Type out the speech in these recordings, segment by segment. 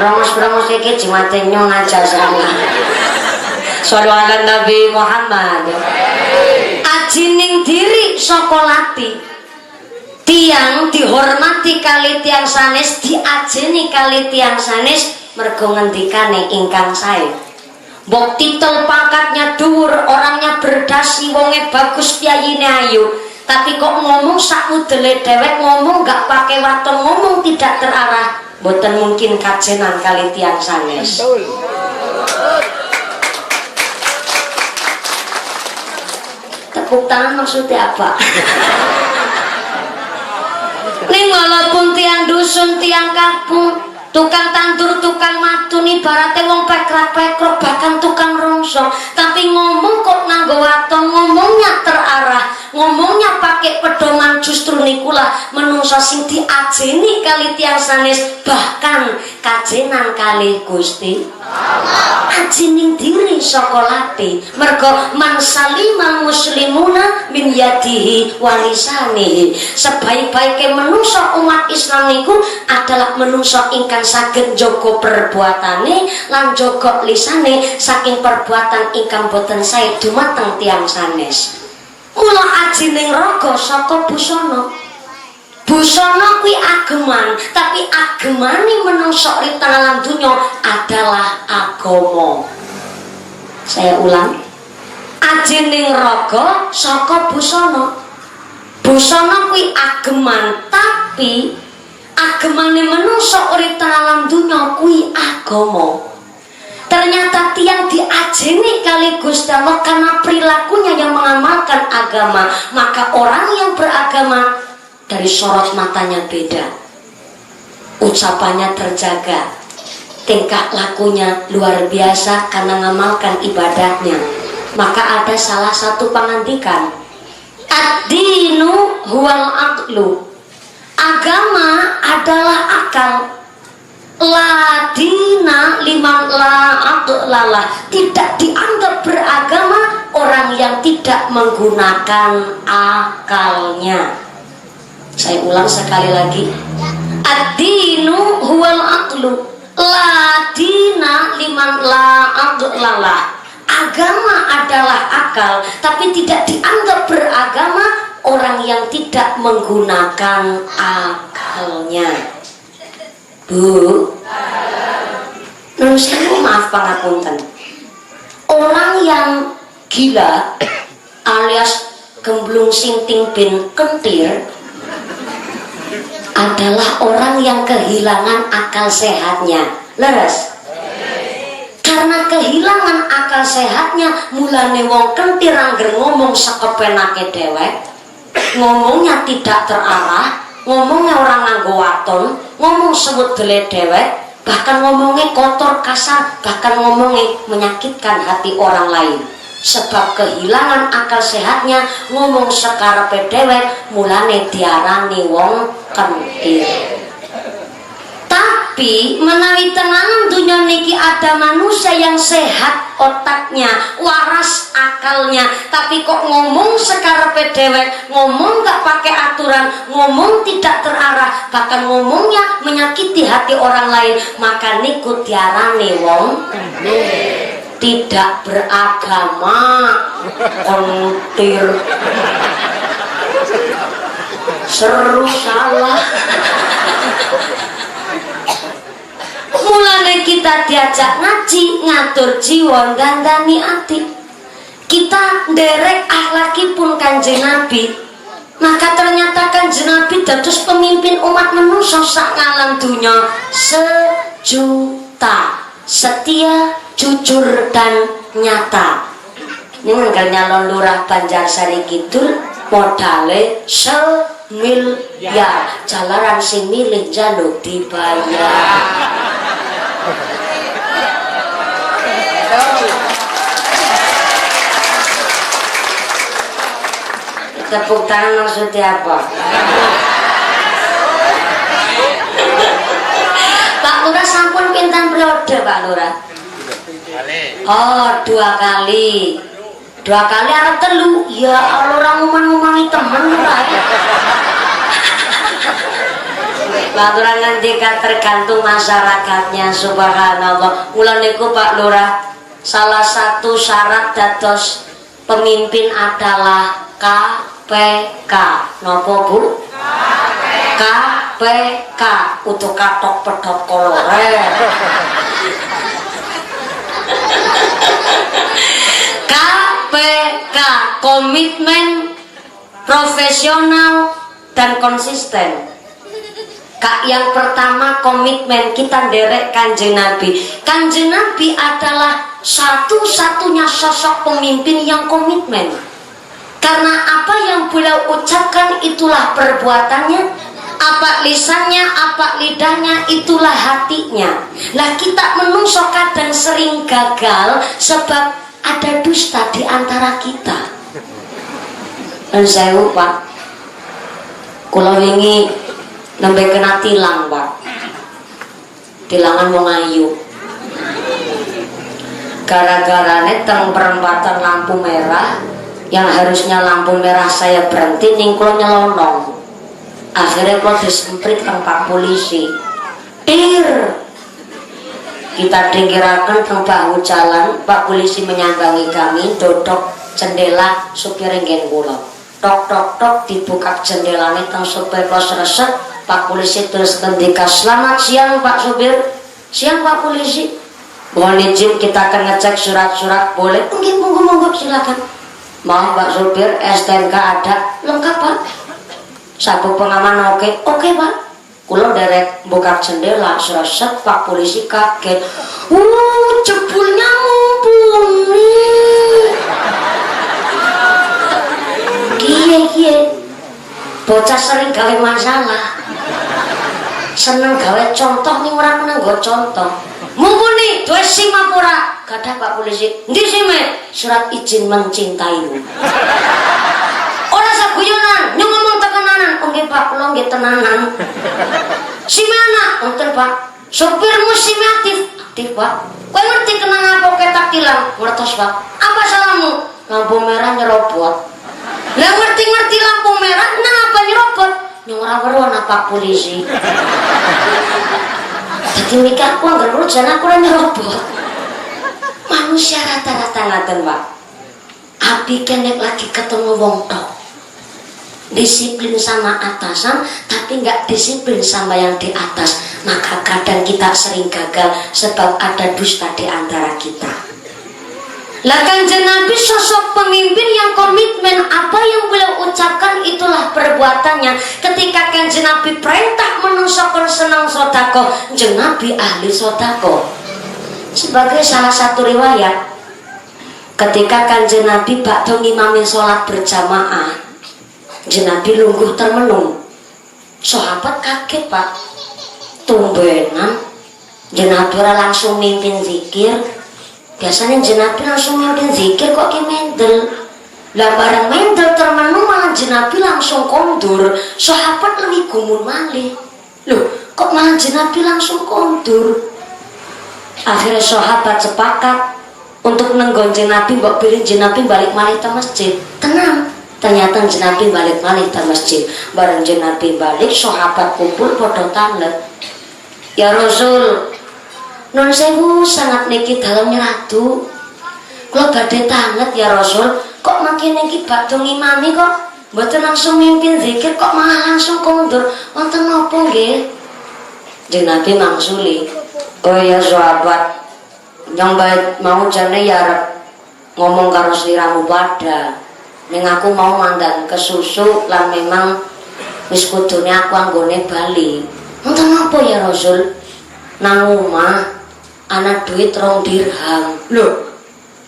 Rongos-rongos iki jimate nyong aja sama. Shallu ala Nabi Muhammad. Ajining diri saka lati. Tiang dihormati kali tiang sanes, diajeni kali tiang sanes mergo ngendikane ingkang sae. Mbok titel pangkatnya dhuwur, orangnya berdasi, wonge bagus, piyayine ayu, tapi kok ngomong sak mudele dewek, ngomong gak pakai waton, ngomong tidak terarah, mboten mungkin kajenan kali tiang sanes. Tepuk tangan maksudnya apa? Ning walaupun tiang dusun, tiang kampung, tukang tandur, tukang matun, ibaratnya wong pekrok-pekrok, bahkan tukang rongsong, tapi ngomong kok nganggo waton, ngomongnya terarah, ngomongnya pakai pedoman, justru nikulah menungso sing diajeni kali tiang sanes, bahkan kajenan kali Gusti ajining diri saka lati. Mergo man salimal muslimuna min yadihi wa lisanihi. Sebaik-baike menungso umat Islam niku adalah menungso ingkang saged njaga perbuatane lan njaga lisane saking perbuatan ingkang boten sae dumateng tiyang sanes. Mula ajining raga saka busana. Busana kuwi ageman, tapi agemane menungso ing alam dunya adalah agama. Saya ulang. Ajining raga saka busana. Busana kuwi ageman, tapi agemane menungso ing alam dunya kuwi agama. Ternyata tiang diajeni kali Gusti Allah karena perilakunya yang mengamalkan agama, maka orang yang beragama dari sorot matanya beda, ucapannya terjaga, tingkah lakunya luar biasa karena mengamalkan ibadahnya. Maka ada salah satu pangandikan, ad-dinu huwal aqlu, agama adalah akal. La dina liman la aqlalah, tidak dianggap beragama orang yang tidak menggunakan akalnya. Saya ulang sekali lagi, ad-dinu huwal aqlu, la dina liman la aqlalah. Agama adalah akal, tapi tidak dianggap beragama orang yang tidak menggunakan akalnya. Bu, nun sewu maaf pangapunten. Orang yang gila alias gemblung sinting bin kentir adalah orang yang kehilangan akal sehatnya. Leres? Karena kehilangan akal sehatnya, mulane wong kentir angger ngomong sekepenake dewek, ngomongnya tidak terarah, ngomongnya orang nganggo waton, ngomong sebut dele dewek, bahkan ngomongnya kotor kasar, bahkan ngomongnya menyakitkan hati orang lain. Sebab kehilangan akal sehatnya, ngomong sekarepe dewek, mulane diarani wong kentir. Tapi menawi tenangan dunia niki ada manusia yang sehat otaknya, waras akalnya, tapi kok ngomong sekarepe dewek, ngomong gak pakai aturan, ngomong tidak terarah, bahkan ngomongnya menyakiti hati orang lain, maka niku diarani wong tidak beragama, kentir. Seru salah. Mulane kita diajak ngaji, ngatur jiwa, gandani ati. Kita nderek akhlakipun Kanjeng Nabi. Maka ternyata Kanjeng Nabi dados pemimpin umat manusia sak ngalam dunya sejuta, setia, jujur dan nyata. Ini nganggo nyalon lurah Banjarsari Kidul modale miliar, jalaran sing milih jaluk dibayar. Tepuk tangan maksudnya apa? Pak Lurah sampun pinten periode Pak Lurah? Oh, 2 kali. 2 kali arep telu. Ya Allah, orang ngomong-ngomongi temen Lurah. Aturan ngendika tergantung masyarakatnya. Subhanallah. Mula niku Pak Lurah, salah satu syarat dados pemimpin adalah KPK. Nopo Bu? KPK untuk katok pedot kolore. KPK, komitmen, profesional dan konsisten. Kak, yang pertama komitmen, kita derek Kanjeng Nabi. Kanjeng Nabi adalah satu-satunya sosok pemimpin yang komitmen. Karena apa yang beliau ucapkan itulah perbuatannya, apa lisannya, apa lidahnya, itulah hatinya. Lah kita menungso kadang sering gagal sebab ada dusta di antara kita. Dan saya lupa, kalau wingi nembe kena tilang Pak, tilangan wong ayu. Gara-gara teng perempatan lampu merah, yang harusnya lampu merah saya berhenti, ning kula nyelonong. Akhirnya kula disemprit teng Pak Polisi. Kita dingkiraken teng bahu jalan, Pak Polisi menyambangi kami, dodok jendela supir nggen kula. Tok tok tok dibuka jendelane teng supir kula sreset. Pak Polisi terus ngendika, "Selamat siang Pak Supir." "Siang Pak Polisi." "Mohon izin kita akan ngecek surat-surat." "Boleh." "Nggih, monggo silakan." "Maaf Pak Supir, STNK ada?" "Lengkap Pak." "Sabuk pengaman oke?" "Oke Pak." Kula derek buka jendela sreset, Pak Polisi kaget. Jebulnya mumpuni. Kiye bocah sering gawe masalah, seneng gawe contoh nih, orang menenggo contoh. Mumpuni duwe SIM apa ora? Gadah Pak Polisi. "Ndi SIM-e?" "Surat izin mencintaimu." Ora saguyonan, nyung ngomong tekenanan. "Oh nggih Pak, kula nggih tenanan." "SIM-e anak?" "Mboten Pak." "Supirmu SIM-e aktif?" "Aktif Pak." "Kowe ngerti kenang apa ketak tilang?" "Ngertos Pak." "Apa salahmu?" "Lampu merah nyerobot." "Lah ngerti-ngerti lampu merah, nang apa nyerobot?" "Nyong ora weruh anak Pak Polisi." Jadi mikir aku anggar rujan aku ora nyerobot. Manusia rata-rata ngaten Pak. Api kenek lagi ketemu wong tok, disiplin sama atasan tapi nggak disiplin sama yang di atas, maka kadang kita sering gagal sebab ada dusta di antara kita. Lah Kanjeng Nabi sosok pemimpin yang komitmen, apa yang beliau ucapkan itulah perbuatannya. Ketika Kanjeng Nabi perintah menungsokan senang sodako, Kanjeng Nabi ahli sodako. Sebagai salah satu riwayat, ketika Kanjeng Nabi bakdo ngimamin sholat berjamaah, Kanjeng Nabi lungguh termenung. Sahabat kaget Pak, tumbenan Kanjeng Nabi langsung mimpin zikir. Biasanya Nabi langsung mimpin zikir kok ki mendel. Lah bareng mendel termenung malah Nabi langsung kondur. Sahabat lebih gumun malih. Loh, kok malah Nabi langsung kondur? Akhirnya sahabat sepakat untuk nenggon Nabi, mbok pilih Nabi balik malih ke masjid. Tenang. Ternyata Nabi balik malih ke masjid. Bareng Nabi balik, sahabat kumpul padha tanlet. "Ya Rasul, nun sewu sangat niki dalamnya ratu, kalau badai tanget ya Rasul, kok makin niki bakdo ngimami kok mboten langsung mimpin zikir, kok malah langsung kondur, wonten napa nggih?" Kanjeng Nabi mangsuli, "Oh ya sahabat, yang baik mau jane ya arep ngomong karo sliramu pada, ning aku mau mandan ke susu lan memang wis kudune aku anggone bali." "Wonten napa ya Rasul?" "Nang omah anak duit 2 dirham." "Loh,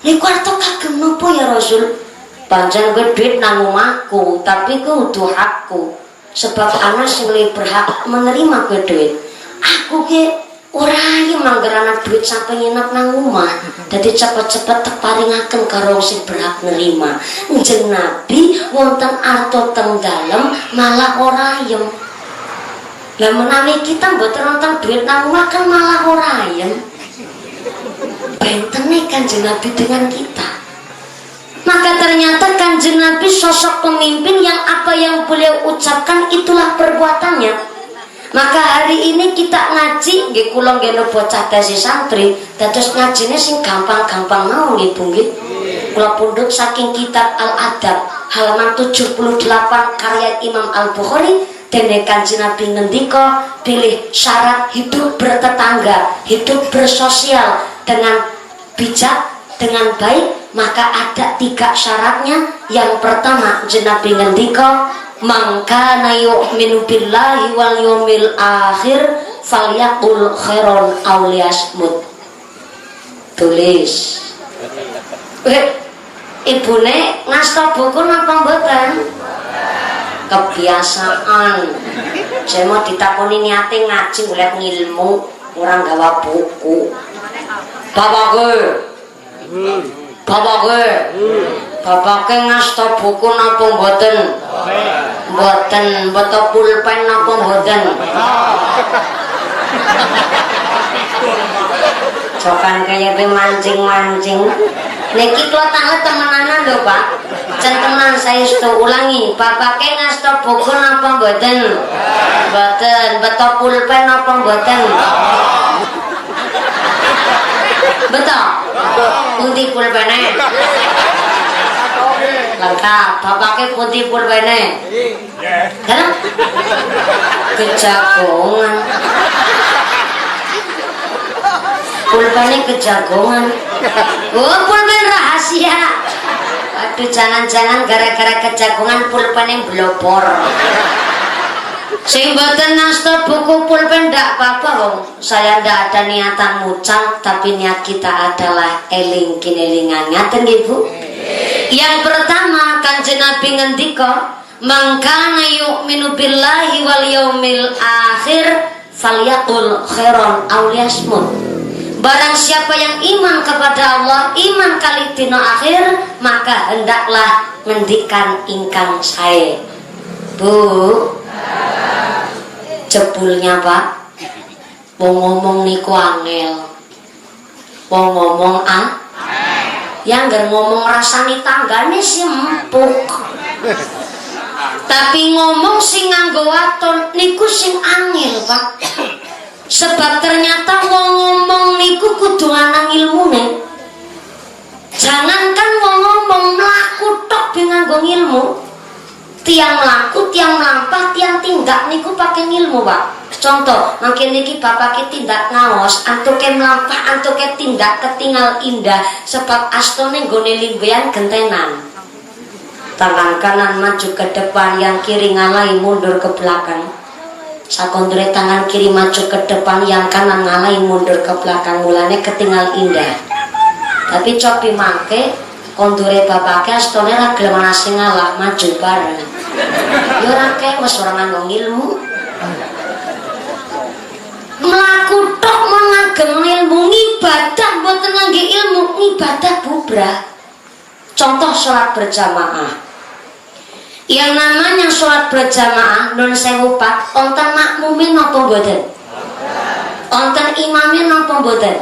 niku arep kagem napa ya Rasul?" "Pancen kowe duit nang omahku, tapi kudu hakku. Sebab ana sing berhak menerima kowe duit. Aku ke ora ayo mangger anak duit sampai nginep nang omah. Dadi cepet-cepet teparingaken karo sing berhak nerima." Kanjeng Nabi wonten arta teng dalem malah ora ayem. Lah menawi kita mboten nonton duit nang omah kan malah ora ayem. Bentene Kanjeng Nabi dengan kita. Maka ternyata Kanjeng Nabi sosok pemimpin yang apa yang beliau ucapkan itulah perbuatannya. Maka hari ini kita ngaji nggih kula nggih bocah dasi santri dados ngajine sing gampang-gampang mau nggih Bu nggih. Kula pundhut saking kitab Al-Adab halaman 78 karya Imam Al-Bukhari dene Kanjeng Nabi ngendika pilih syarat hidup bertetangga, hidup bersosial dengan bijak, dengan baik, maka ada 3 syaratnya. Yang pertama Nabi ngendika man kana yu'minu billahi wal yawmil akhir falyaqul khairan aw liyasmut. Tulis. Ibune ngasta buku napa mboten? Kebiasaan. Saya mau ditakoni niate ngaji golek ngilmu, orang gawa buku. Bapake ngasta buku napa mboten? Mboten, mboten pulpen napa mboten? Cokan kaya mancing-mancing. Niki kula tanget temenanan lho, Pak. Centenan saestu ulangi. Bapake ngasta buku napa mboten? Mboten, mboten pulpen napa mboten? Betul? Pundi pulpene? Lengkap. Bapake pundi pulpene? Kan? Kejagongan. Pulpene kejagongan. Oh, pulpen rahasia. Aduh, jangan-jangan gara-gara kejagongan pulpene blobor. Sing mboten nasta buku pulpen ndak apa-apa wong. Saya ndak ada niatan mucal, tapi niat kita adalah eling kinelingan. Ngaten nggih, Bu? Yang pertama Kanjeng Nabi ngendika, "Man kana yu'minu billahi wal yaumil akhir falyaqul khairan aw liyasmut." Barang siapa yang iman kepada Allah, iman kali dina akhir, maka hendaklah ngendikan ingkang sae. Bu, jebulnya Pak, wong ngomong niku angel. Wong ngomong yang ngger ngomong rasani tanggane sih empuk. Tapi ngomong sing nganggo waton niku sing angel, Pak. Sebab ternyata wong ngomong niku kudu ana ilmune. Jangankan wong ngomong, mlaku tok be nganggo ilmu. Tiang mlaku, tiang mlampah, tiang tindak niku pakai ilmu, Pak. Contoh, mungkin niki bapak tindak ngaos, antuke mlampah, antuke tindak ketinggal indah. Sebab astone nggone limbean gentenan. Tangan kanan maju ke depan, yang kiri ngalai mundur ke belakang. Sakondre tangan kiri maju ke depan, yang kanan ngalai mundur ke belakang. Mulane ketinggal indah. Tapi cobi mangke kondure bapake astone ra gelem ana sing ngalah, maju bareng. Yo ora kek wis ora nganggo ilmu. Mlaku tok ngagem ilmu, ibadah mboten ngangge ilmu, ibadah bubrah. Contoh sholat berjamaah. Yang namanya sholat berjamaah nun sewu Pak, onten makmumin napa mboten? Onten imamin napa mboten?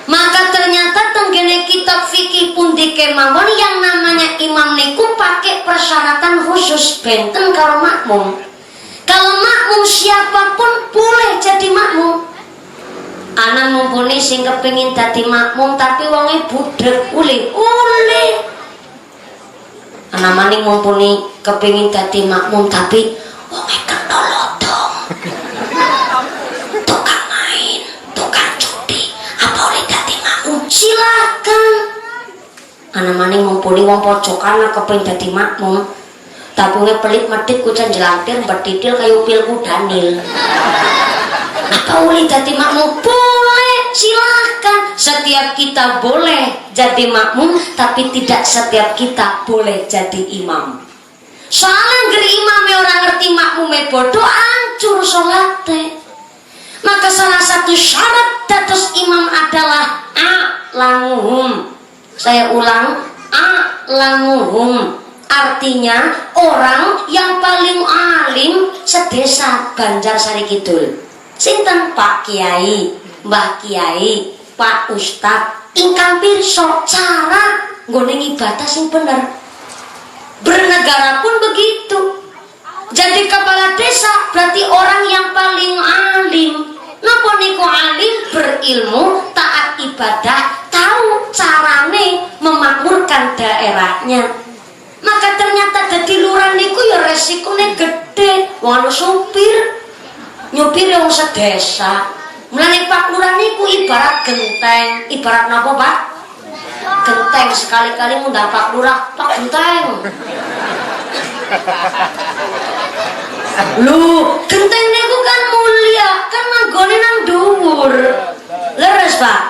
Maka ternyata tenggene kitab fikih pundi kemawon yang namanya imam niku pakai persyaratan khusus benten karo makmum. Kalau makmum siapapun boleh jadi makmum. Anak mumpuni sing kepengin dadi makmum tapi wonge budhek uli. Anak maning mumpuni kepengin dadi makmum tapi wonge ketolodong. Tukang main, tukang judi, apa oleh dadi makmum? Silakan. Anak maning mumpuni wong pojokan kepengin dadi makmum tapi wonge pelit medhit kucen jelantir betitil kayu pilku Danil. Apa boleh jadi makmum? Boleh, silakan. Setiap kita boleh jadi makmum, tapi tidak setiap kita boleh jadi imam. Soalnya ngeri imamnya orang ngerti makmumnya bodoh, hancur sholatnya. Maka salah satu syarat dados imam adalah a'lamuhum. Saya ulang, a'lamuhum. Artinya orang yang paling alim sedesa Banjarsari Kidul. Sinten Pak Kiai, Mbah Kiai, Pak Ustad, ingkang pirsa cara nggone ibadah sing bener. Bernegara pun begitu. Jadi kepala desa berarti orang yang paling alim. Napa niku alim? Berilmu, taat ibadah, tahu carane memakmurkan daerahnya. Maka ternyata dadi lurah niku ya resikone gede. Wong ana supir nyupir wong sedesa. Mulane Pak Lurah niku ibarat genteng. Ibarat napa, Pak? Genteng. Sekali-kali ngundang Pak Lurah, Pak Genteng. Lu, genteng niku kan mulia, kan manggone nang dhuwur. Leres, Pak?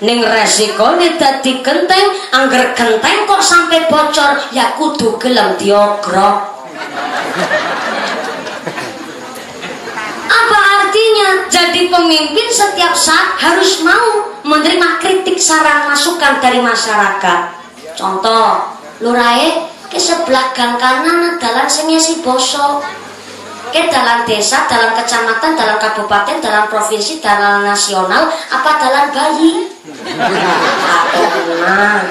Ning resikone dadi genteng, angger genteng kok sampai bocor, ya kudu gelem diogrok. Apa artinya? Jadi pemimpin setiap saat harus mau menerima kritik, saran, masukan dari masyarakat. Contoh, lurahe ke sebelah gang kanan dalan sing ngisi bosok. Ke dalan desa, dalan kecamatan, dalan kabupaten, dalan provinsi, dalan nasional, apa dalan bayi? Nah,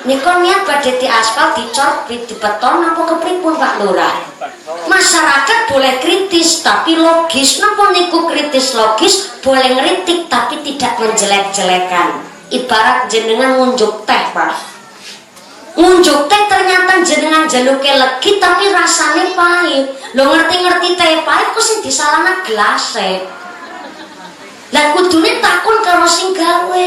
niku niat badhe di aspal, dicor, di beton, apa kepripun Pak Lurah? Masyarakat boleh kritis tapi logis. Napa niku kritis logis? Boleh ngeritik tapi tidak menjelek-jelekan. Ibarat jenengan ngunjuk teh, Pak. Ngunjuk teh ternyata jenengan jaluke legi tapi rasane pahit. Lo ngerti-ngerti teh pahit kok sing disalahna gelase. Lah kudune takon karo sing gawe.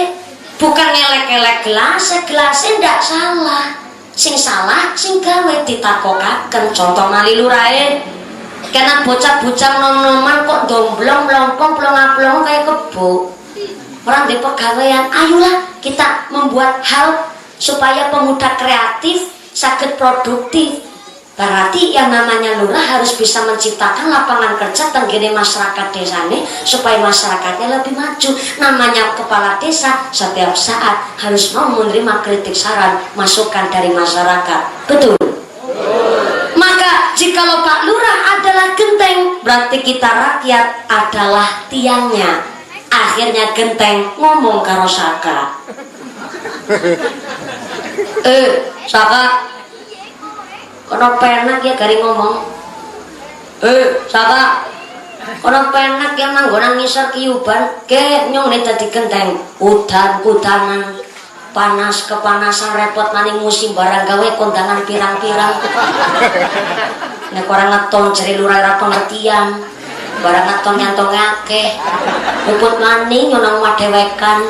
Bukan ngelek-elek gelase ndak salah. Sing salah sing gawe ditakokaken. Contoh mali lurae. Kena bocah-bocah nom-noman kok domblong mlompong plong-plong kayak kebo. Orang di pegawaian, ayolah kita membuat hal supaya pemuda kreatif sakit produktif. Berarti yang namanya lurah harus bisa menciptakan lapangan kerja tenggene masyarakat desane supaya masyarakatnya lebih maju. Namanya kepala desa setiap saat harus mau menerima kritik, saran, masukan dari masyarakat. Betul? Maka jikalau Pak Lurah adalah genteng, berarti kita rakyat adalah tiangnya. Akhirnya genteng ngomong karo Saka. Saka, kono penak ya gari ngomong. Saka, kono penak ya manggonan ngisor kiuban. Ke nyong dadi genteng. Udan-udanan, panas kepanasan, repot maning musim barang gawe kondangan pirang-pirang. Nek orang ngeton jeri lurah ra pengertian. Barang ngeton nyantong akeh. Repot maning nyonong madewekan.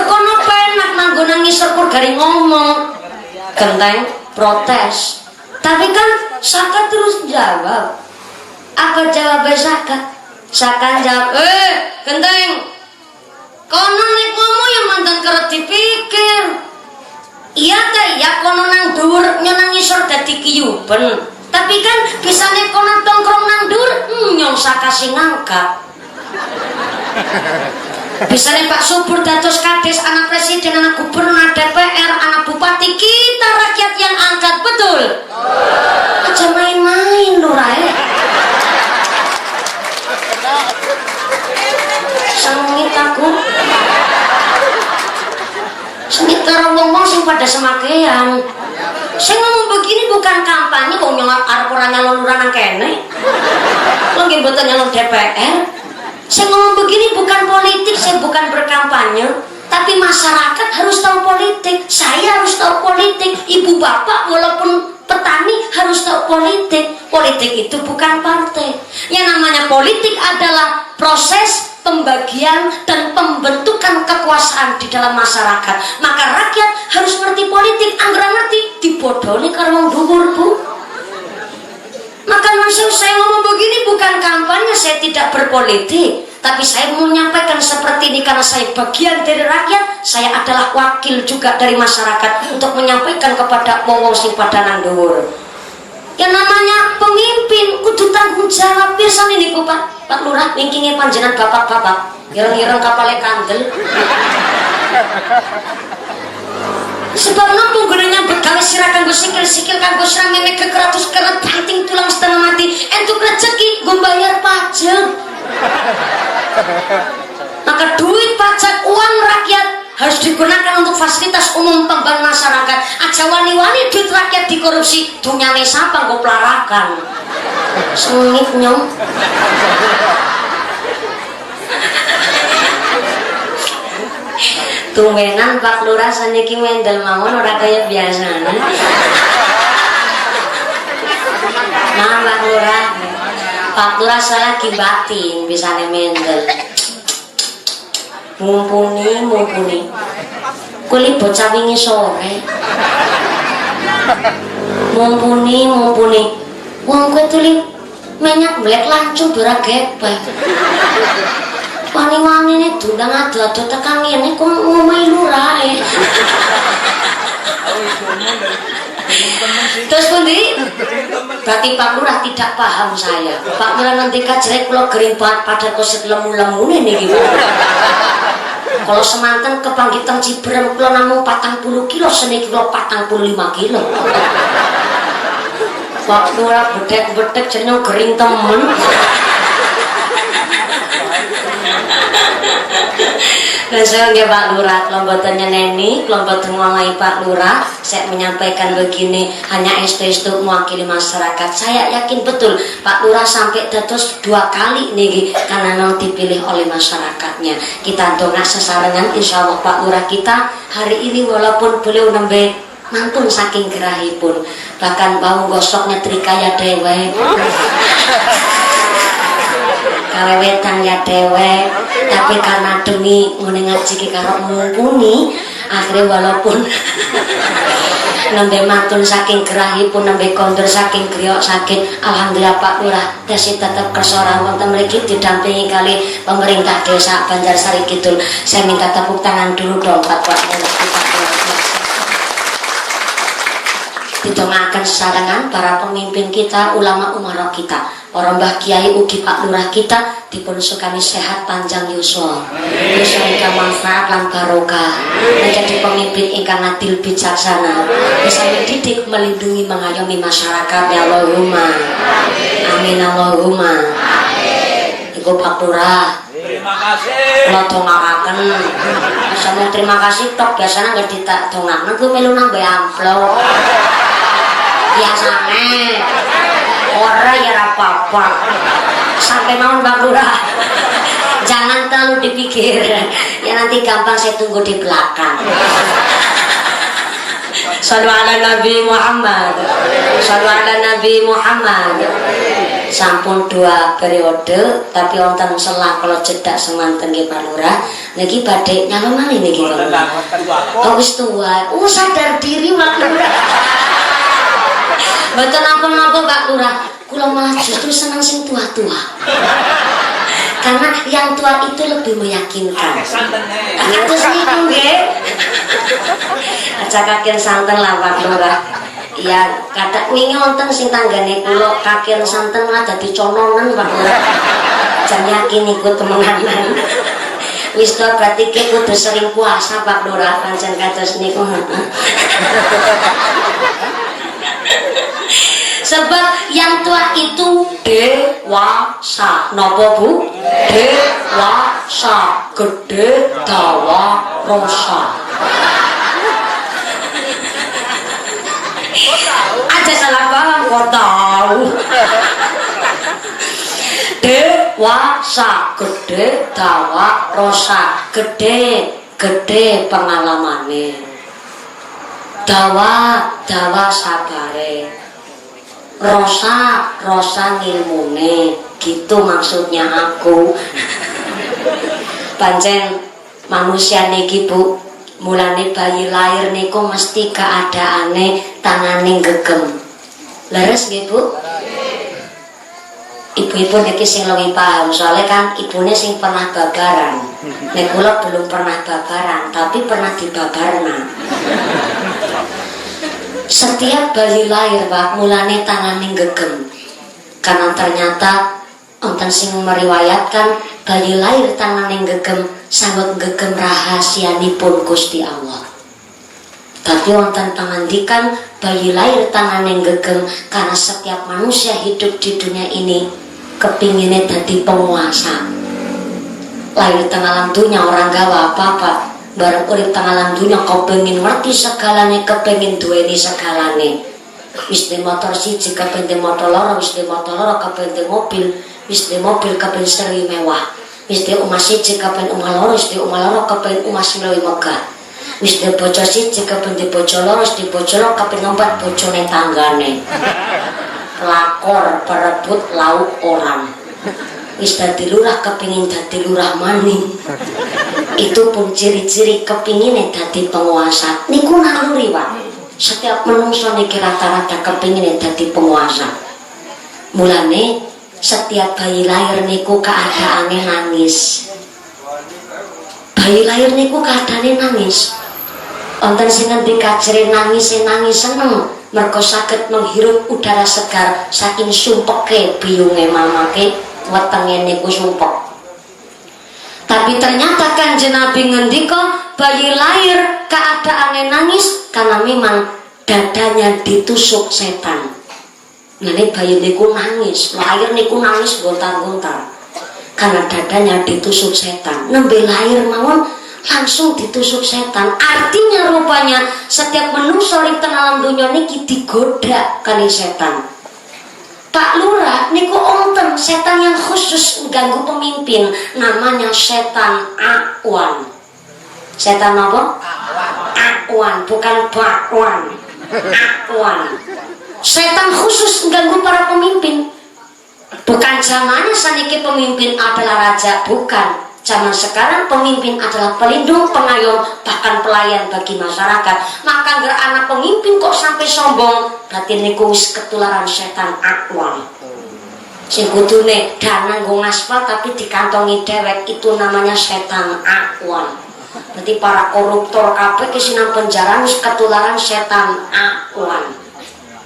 Kono penak manggonan ngisor pur gari ngomong. Genteng protes. Tapi kan Saka terus jawab. Apa jawab Saka? Saka jawab, genteng, kono nek ngomong ya mantan kerep dipikir. Iya teh, ya kono nang dhuwur nyonang ngisor dadi kiyuben. Tapi kan bisa nek kono tongkrong nang dhuwur, nyong Saka sing ngangkat. Bisa nih Pak Subur dados kades, anak presiden, anak gubernur, anak DPR, anak bupati, kita rakyat yang angkat, betul? Aja main-main lurah. Sengit aku. Sengit karo wong-wong sing pada semakean. Saya ngomong begini bukan kampanye, wong nyolot arep ora nyalon lurah nang kene. Wong nggih mboten nyalon DPR. Saya ngomong begini bukan politik, saya bukan berkampanye, tapi masyarakat harus tahu politik. Saya harus tahu politik. Ibu bapak walaupun petani harus tahu politik. Politik itu bukan partai. Yang namanya politik adalah proses pembagian dan pembentukan kekuasaan di dalam masyarakat. Maka rakyat harus ngerti politik. Angger ngerti dibodoni karo wong dhuwur, Bu. Maka maksud saya ngomong begini bukan kampanye, saya tidak berpolitik, tapi saya mau menyampaikan seperti ini karena saya bagian dari rakyat. Saya adalah wakil juga dari masyarakat untuk menyampaikan kepada wong sing pada nang dhuwur. Yang namanya pemimpin kudu tanggung jawab. Biasanya niku Pak Lurah wingkinge panjenengan bapak-bapak, ireng-ireng kapale kandel. Sebab nopo gunanya begawe sira kanggo sikil-sikil kanggo sira memek kekeratus keret banting tulang setengah mati entuk rezeki nggo bayar pajak. Maka duit pajak uang rakyat harus digunakan untuk fasilitas umum pembangunan masyarakat. Aja wani-wani duit rakyat dikorupsi, dunyane sapa nggo pelarakan. Sengit nyong. Tumbenan Pak Lurah saniki mendel mawon ora kaya biasane. Nah Pak Lurah, Pak Lurah saya lagi batin bisane mendel. Mumpuni. Kuli bocah wingi sore. Mumpuni. Wong kowe tuli menyak blek lancung ora gepek. Wani-wani ini dundang adu-adu tekan ini kok ngomai lurah terus pundi berarti Pak Lurah tidak paham saya. Pak Lurah nanti kajrek kula gering pada koset lemu-lemu ini gitu. Kalau semanten kepanggih teng Ciberem kula namung 40 kilo, seniki kula 45 kilo. Pak Lurah bedek-bedek jeneng gering temen. Saya nggih Pak Lurah, kalau mboten nyeneni, kalau mboten ngomai Pak Lurah, saya menyampaikan begini, hanya estu-estu mewakili masyarakat. Saya yakin betul Pak Lurah sampai dados 2 kali niki karena mau dipilih oleh masyarakatnya. Kita dongak sesarengan, insya Allah Pak Lurah kita hari ini walaupun beliau nembe mantun saking gerahipun, bahkan bau gosok nyetrika ya dewe. Kawewetang ya dewek, tapi karena demi ngene ngaji karo mumpuni, akhirnya walaupun nembe mantun saking gerahipun, nembe kondur saking griya sakit, alhamdulillah Pak Lurah tasih tetap kersa wonten mriki didampingi kali pemerintah desa Banjarsari Kidul. Saya minta tepuk tangan dulu dong Pak Didongaaken sesarengan para pemimpin kita, ulama umara kita, orang Mbah Kiai ugi Pak Lurah kita dipun sukani sehat panjang yuswa, yuswa ingkang manfaat lan barokah, menjadi pemimpin ingkang adil bijaksana, bisa mendidik, melindungi, mengayomi masyarakat ya Allahumma amin Allahumma. Iku Pak Lurah, terima kasih. Kalau dongakaken, sama terima kasih tok biasanya nggak ditak dongakno gue melu nambah amplop. Biasane ora ya apa-apa. Sampai mau Pak Lurah. Jangan terlalu dipikir. Ya nanti gampang saya tunggu di belakang. Shallu ala Nabi Muhammad. Shallu ala Nabi Muhammad. Sampun 2 periode tapi wonten selah kalau cedak semanten nggih Pak Lurah niki badhe nyalon malih niki Pak Lurah. Oh wis tua. Sadar diri Pak Lurah. Mboten napa-napa Pak Lurah. Kula malah justru seneng sing tua-tua. Karena yang tua itu lebih meyakinkan. Kados niku nggih. Aja kaken santen lah Pak Lurah. Ya, kadang wingi wonten sing tanggane kula kaken santen malah dadi cononen Pak Lurah. Jan yakin iku temenanan. Wis to berarti ki kudu sering puasa Pak Lurah pancen kados niku. Sebab yang tua itu dewasa. Napa Bu? Dewasa, gede, dawa, rosa. Aja salah paham kok tahu. Dewasa, gede, dawa, rosa. Gede pengalamane. Dawa sabare. Rosa ngilmune, gitu maksudnya aku. Pancen manusia niki Bu, mulane bayi lahir niku mesti keadaane tangane gegem. Leres nggih Bu? Ibu-ibu niki sing luwih paham, soalnya kan ibune sing pernah babaran. Nek kula belum pernah babaran, tapi pernah dibabarna. Setiap bayi lahir Pak, mulane tangane gegem. Karena ternyata wonten sing meriwayatkan bayi lahir tangane gegem sangat gegem rahasianipun Gusti Allah. Tapi wonten pangandikan bayi lahir tangane gegem karena setiap manusia hidup di dunia ini kepingine dadi penguasa. Lahir teng alam dunya orang gawa apa-apa, bareng urip teng alam dunya kepengin ngerti segalane, kepengin duweni segalane. Wis di motor siji kepengin di motor loro, wis di motor loro kepengin di mobil, wis di mobil kepengin seri mewah. Wis di omah siji kepengin omah loro, wis di omah loro kepengin omah sing luwih megah. Wis di bojo siji kepengin di bojo loro, wis di bojo loro kepengin ngompat bojone tanggane. Lakor perebut lauk orang. Wis dadi lurah kepingin dadi lurah maning. Itu pun ciri-ciri kepingine dadi penguasa. Niku naluri Pak. Setiap menungso niki rata-rata kepingine dadi penguasa. Mulane setiap bayi lahir niku keadaane nangis. Bayi lahir niku keadaane nangis. Wonten sing ngendika jere nangis seneng mergo saged menghirup udara segar saking sumpeke biyunge mamake. Wetenge niku sumpek. Tapi ternyata Kanjeng Nabi ngendika bayi lahir keadaane nangis karena memang dadanya ditusuk setan. Ngene bayi niku nangis, lahir niku nangis gontar-gontar. Karena dadanya ditusuk setan. Nembe lahir mawon langsung ditusuk setan. Artinya rupanya setiap menungso ing alam dunya niki digoda kali setan. Pak Lurah niku onten setan yang khusus mengganggu pemimpin, namanya setan Akwan. Setan apa? Akwan, bukan bakwan. Akwan. Setan khusus mengganggu para pemimpin. Bukan zamannya saniki pemimpin adalah raja, bukan. Zaman sekarang pemimpin adalah pelindung, pengayom, bahkan pelayan bagi masyarakat. Maka ngger anak pemimpin kok sampai sombong, berarti niku wis ketularan setan Akwan. Sing kudune dana nggo ngaspal tapi dikantongi dewek, itu namanya setan Akwan. Berarti para koruptor kabeh ki nang penjara wis ketularan setan Akwan.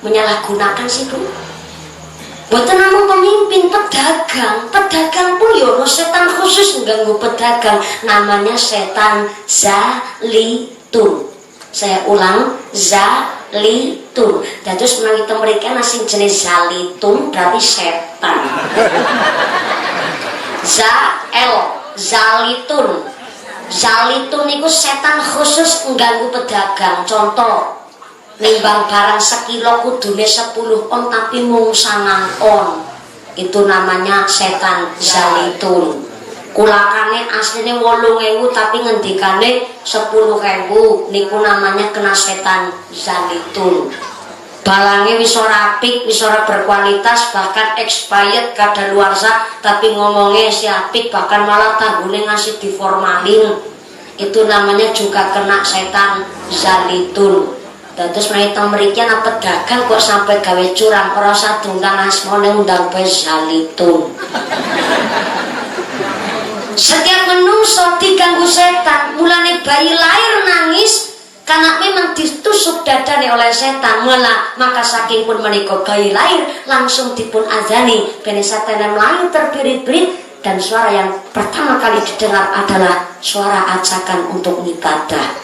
Menyalahgunakan sih Bu. Boten namung pemimpin, pedagang pun yo setan khusus mengganggu pedagang, namanya setan Zalitun. Saya ulang, Zalitun. Dados menawi mereka nasi jenis Zalitun berarti setan. Zalitun. Zalitun niku setan khusus mengganggu pedagang. Contoh, nimbang barang sekilo kudune 10 on tapi mung 9 on. Itu namanya setan Zalitun. Kulakane asline 8.000 tapi ngendikane 10.000, niku namanya kena setan Zalitun. Balange wis ora apik, wis ora berkualitas, bahkan expired kadaluarsa, tapi ngomongnya si apik, bahkan malah tanggune ngasih diformalin. Itu namanya juga kena setan Zalitun. Terus mereka merikian pedagang kok sampai gawe curang, ora usah diundang asmane undang bae Zalitun. Setiap menungso diganggu setan, mulane bayi lahir nangis karena memang ditusuk dadane oleh setan. Maka saking pun menika bayi lahir langsung dipun azani bene setan lahir terbirit-birit, dan suara yang pertama kali didengar adalah suara ajakan untuk ibadah.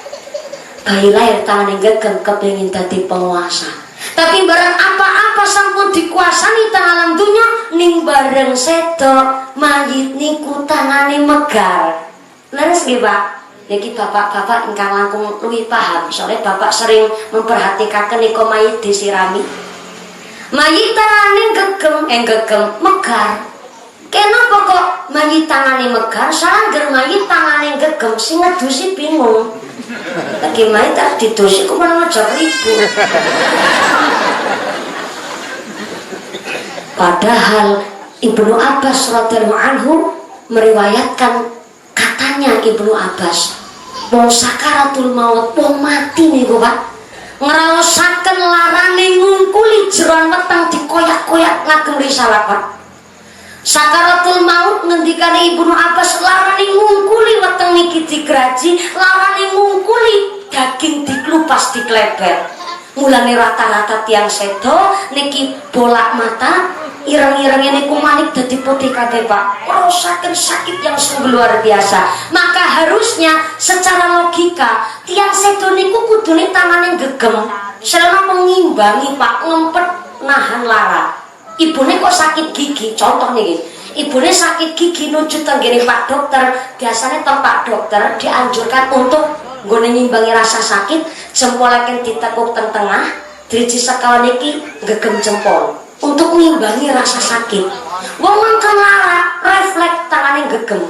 Bayi lahir tangan gegem kepengin dadi penguasa. Tapi barang apa-apa sampun dikuasani teng alam dunya, ning bareng sedo mayit niku tangane megar. Leres nggih Pak? Niki bapak-bapak ingkang langkung luwih paham, soalnya bapak sering memperhatikaken niku mayit disirami. Mayit tangane gegem megar. Kenapa kok mayit tangane megar? Sangger mayit tangane gegem, sing ngedusi bingung. Lagi mayit tak didusi kok malah ngejak ribut. Padahal Ibnu Abbas radhiyallahu anhu meriwayatkan, katanya Ibnu Abbas, wong sakaratul maut, wong mati niku Pak, ngraosaken larane ngungkuli jeroan weteng dikoyak-koyak ngagem risalah Pak. Sakaratul maut ngendikane Ibnu Abbas, larane ngungkuli weteng niki digraji, larane ngungkuli daging diklupas diklebet. Mulane rata-rata tiang sedo niki bolak mata, ireng-irengnya niku manik dadi putih kabeh Pak. Rasaken sakit yang sungguh luar biasa. Maka harusnya secara logika tiang sedo niku kudune tangane gegem, selama mengimbangi Pak, ngempet nahan lara. ibune kok sakit gigi, contoh nih, ibune sakit gigi nuju tenggene Pak Dokter, biasanya teng Pak Dokter dianjurkan untuk nggone ngimbangi rasa sakit, jempolnya kan ditekuk teng tengah, driji sekawan iki gegem jempol untuk ngimbangi rasa sakit. Wong kan lara refleks tangane gegem.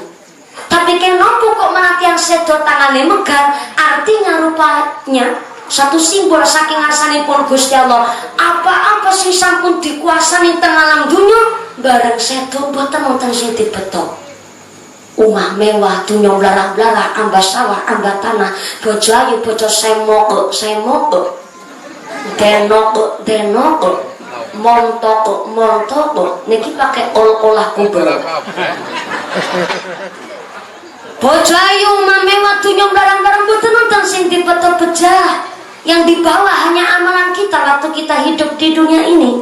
Tapi kenapa kok melatihan sedo tangannya megang? Artinya rupanya satu simbol saking asanipun Gusti Allah. Apa-apa sing sampun dikuasani teng alam dunya bareng sedo mboten wonten sing dibetok. Umah mewah, dunya blarah-blarah, ambas sawah, ambas tanah, bojo ayu, bojo semok, denok, montok, niki pakai olah kubur. Bojo ayu, umah mewah, dunya barang-barang boten wonten sing dibetok pecah. Yang dibawa hanya amalan kita waktu kita hidup di dunia ini.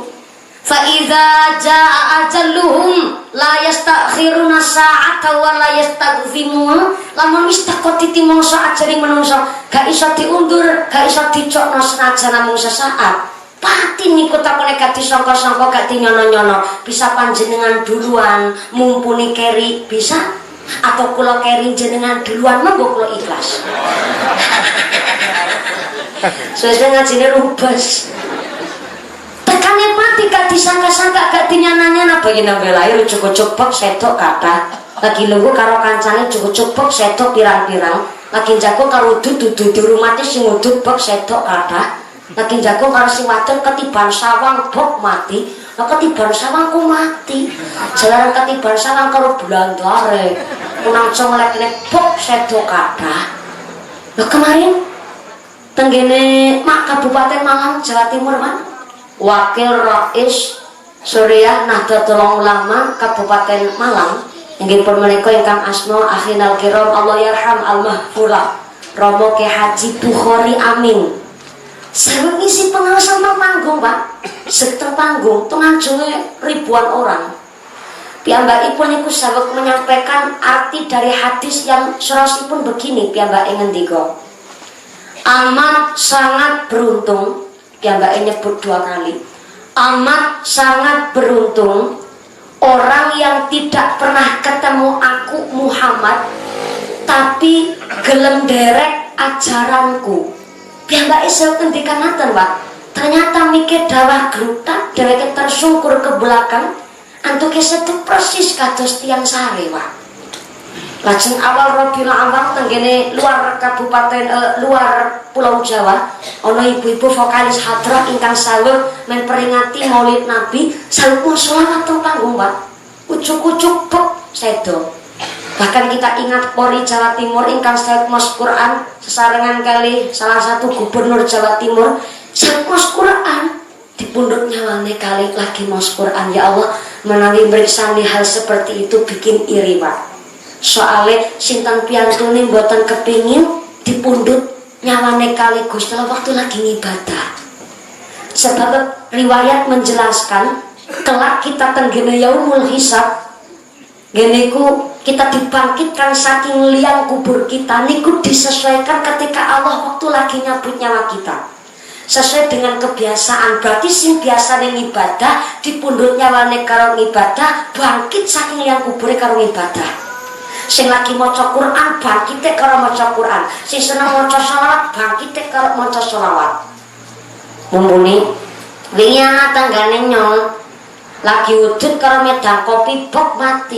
Fa idza jaa ajalluhum la yastakhiruna sa'ata wa la yastaghfimun. Lamun wis teko titi mangsa ajare menungso, gak iso diundur, gak iso dicokno senajan namung sesaat. Pati niku takone gak disangka-sangka, gak dinyono-nyono. Bisa panjenengan duluan mumpuni keri bisa, atau kula keri jenengan duluan monggo kula ikhlas. Sesuai ngajine rubas. Tekane mati gak disangka-sangka, gak dinyana-nyana bayi nang lahir cukup bek sedok kata. Lagi lungguh karo kancane cukup bek sedok pirang-pirang. Lagi jago karo dudu di rumahnya sing udut bek sedok kata. Lagi jago karo sing wadon ketiban sawang bok mati. Lah ketiban sawang ku mati. Jalaran ketiban sawang karo bulandare. Kunang congolek-lek bok sedok kata. Lah kemarin tenggene Mak Kabupaten Malang Jawa Timur man, Wakil Rais Suriah Nahdlatul Ulama Kabupaten Malang inggih punika ingkang asma akhinal kiram Allah yarham al-mahfurah Romo Ki Haji Bukhari Amin. Saya ngisi pengawasan panggung Pak, seteng panggung tengajunge ribuan orang. Piyambakipun niku saweg menyampaikan arti dari hadis yang serosipun begini, piyambake ngendika. Amat sangat beruntung, piyambake nyebut 2 kali. Amat sangat beruntung orang yang tidak pernah ketemu aku Muhammad tapi gelem derek ajaranku. Piyambake saya ngendikan ngaten, Pak. Ternyata mikir dawah glutak dheweke tersungkur ke belakang antuke setu persis kados tiyang sare, Pak. Lajeng awal Rabiul Awal tenggene luar kabupaten luar Pulau Jawa ana ibu-ibu vokalis hadrah ingkang saweg memperingati Maulid Nabi salpun selawat teng panggung Pak. Ucuk-ucuk bek sedo. Bahkan kita ingat Polri Jawa Timur ingkang saweg maos Quran sesarengan kali salah satu gubernur Jawa Timur saweg maos Quran dipundhut nyawane kali lagi maos Quran. Ya Allah, menawi mriksani hal seperti itu bikin iri Pak. Soale sinten piyantune mboten kepingin dipundhut nyawane kali Gusti Allah waktu lagi ngibadah. Sebab riwayat menjelaskan kelak kita tenggene yaumul hisab geniku kita dibangkitkan saking liang kubur kita niku disesuaikan ketika Allah waktu lagi nyabut nyawa kita. Sesuai dengan kebiasaan, berarti sing biasa ngibadah dipundhut nyawane karo ngibadah bangkit saking liang kubure karo ngibadah. Sing lagi maca Quran bangkite karo maca Quran, sing seneng maca selawat bangkite karo maca selawat. Mumpuni wingi ana tanggane nyol lagi udut karo medang kopi bok mati.